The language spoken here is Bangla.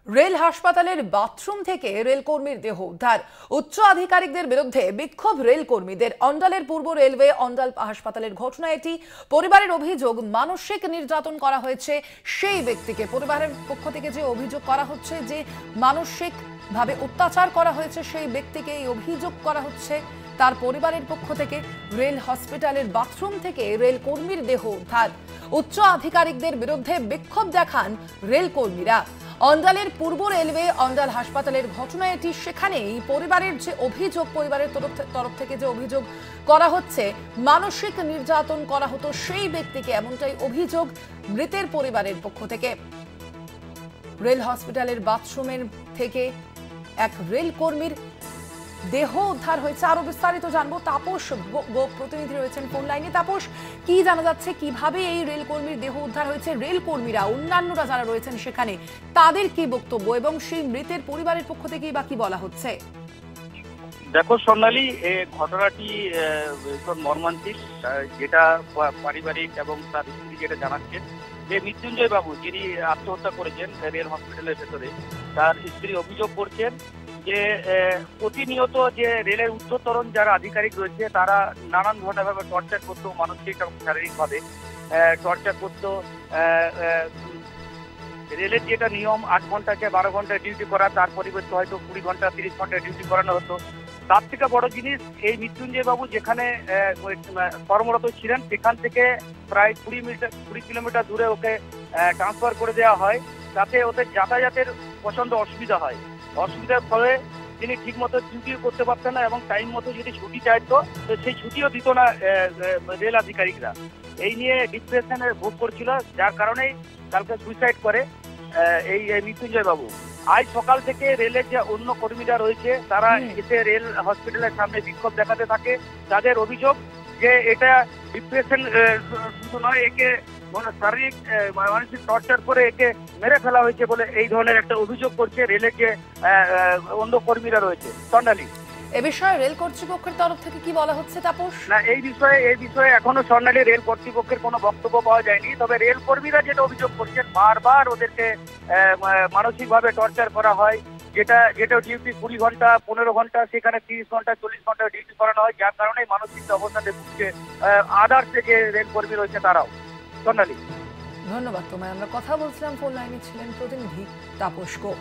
রেল হাসপাতালের বাথরুম থেকে রেলকর্মীর দেহ উদ্ধার। উচ্চ আধিকারিকদের বিরুদ্ধে বিক্ষোভ রেলকর্মীদের। অন্ডালের পূর্ব রেলওয়ে অন্ডাল হাসপাতালের ঘটনা এটি। পরিবারের অভিযোগ, মানসিক নির্যাতন করা হয়েছে সেই ব্যক্তিকে। পরিবারের পক্ষ থেকে যে অভিযোগ করা হচ্ছে যে মানসিক ভাবে অত্যাচার করা হয়েছে সেই ব্যক্তিকে এই অভিযোগ করা হচ্ছে। তার পরিবারের পক্ষ থেকে রেল হসপিটালের বাথরুম থেকে রেলকর্মীর দেহ উদ্ধার। উচ্চ আধিকারিকদের বিরুদ্ধে বিক্ষোভ দেখান রেলকর্মীরা। অন্ডালের পূর্ব রেলওয়ে অন্ডাল হাসপাতালের ঘটনা এটি। সেখানেই পরিবারের যে অভিযোগ, পরিবারের তরফ থেকে যে অভিযোগ করা হচ্ছে মানসিক নির্যাতন করা হতো সেই ব্যক্তিকে, এমনটাই অভিযোগ মৃতের পরিবারের পক্ষ থেকে। রেল হসপিটালের বাথরুমের থেকে এক রেলকর্মীর দেহ উদ্ধার হয়েছে। আরো বিস্তারিত জানবো, তাপস প্রতিনিধি রয়েছেন ফোন লাইনে। তাপস, কি জানা যাচ্ছে, কিভাবে এই রেলকর্মীর দেহ উদ্ধার হয়েছে? রেলকর্মীরা, অন্যান্যরা যারা রয়েছেন সেখানে, তাদের কি বক্তব্য এবং সেই মৃতের পরিবারের পক্ষ থেকেই বা কি বলা হচ্ছে? দেখো সোনালী, ঘটনাটি মর্মান্তিক। যেটা পারিবারিক এবং তার স্ত্রী যেটা জানাচ্ছেন যে মৃত্যুঞ্জয় বাবু যিনি আত্মহত্যা করেছেন রেল হসপিটালের ভেতরে, তার স্ত্রী অভিযোগ করছেন যে প্রতিনিয়ত যে রেলের উচ্চতরণ যারা আধিকারিক রয়েছে তারা নানান ধরনের ভাবে টর্চার করতো, মানসিক এবং শারীরিকভাবে টর্চার করতো। রেলের যেটা নিয়ম 8 ঘন্টাকে 12 ঘন্টা ডিউটি করা, তার পরিবর্তে হয়তো 20 ঘন্টা 30 ঘন্টা ডিউটি করানো হতো। তার থেকে বড় জিনিস, এই মৃত্যুঞ্জয় বাবু যেখানে কর্মরত ছিলেন সেখান থেকে প্রায় 20 কিলোমিটার দূরে ওকে ট্রান্সফার করে দেওয়া হয়, যাতে ওদের যাতায়াতের প্রচন্ড অসুবিধা হয়। অসুবিধার ফলে তিনি ঠিক মতো ডিউটিও করতে পারতেন না এবং টাইম মতো যদি ছুটি চাইতো তো সেই ছুটিও দিত না রেল আধিকারিকরা। এই নিয়ে ডিপ্রেশনের ভোগ করছিল, যার কারণেই কালকে সুইসাইড করে এই মৃত্যুঞ্জয় বাবু। আজ সকাল থেকে রেলের যে অন্য কর্মীরা রয়েছে তারা এসে রেল হসপিটালের সামনে বিক্ষোভ দেখাতে থাকে। তাদের অভিযোগ যে এটা ডিপ্রেশন শুধু নয়, একে শারীরিক মানসিক টর্চার করে একে মেরে ফেলা হয়েছে বলে এই ধরনের একটা অভিযোগ করছে রেলের যে অন্য কর্মীরা রয়েছে। স্বর্ণালী, এ বিষয়ে রেল কর্তৃপক্ষের তরফ থেকে কি বলা হচ্ছে তাপস? না, এই বিষয়ে এখনো স্বর্ণালী রেল কর্তৃপক্ষের কোনো বক্তব্য পাওয়া যায়নি। তবে রেল কর্মীরা যেটা অভিযোগ করছেন, বারবার ওদেরকে মানসিকভাবে টর্চার করা হয়। যেটা ডিউটি 20 ঘন্টা 15 ঘন্টা, সেখানে 30 ঘন্টা 40 ঘন্টা ডিউটি করানো হয়, যার কারণে মানসিক অবস্থাতে ভুগছে আদার্স যে রেল কর্মী রয়েছে তারাও। স্বর্ণালী, ধন্যবাদ তোমায়। আমরা কথা বলছিলাম, ফোন লাইনে ছিলেন প্রতিনিধি তাপস গো।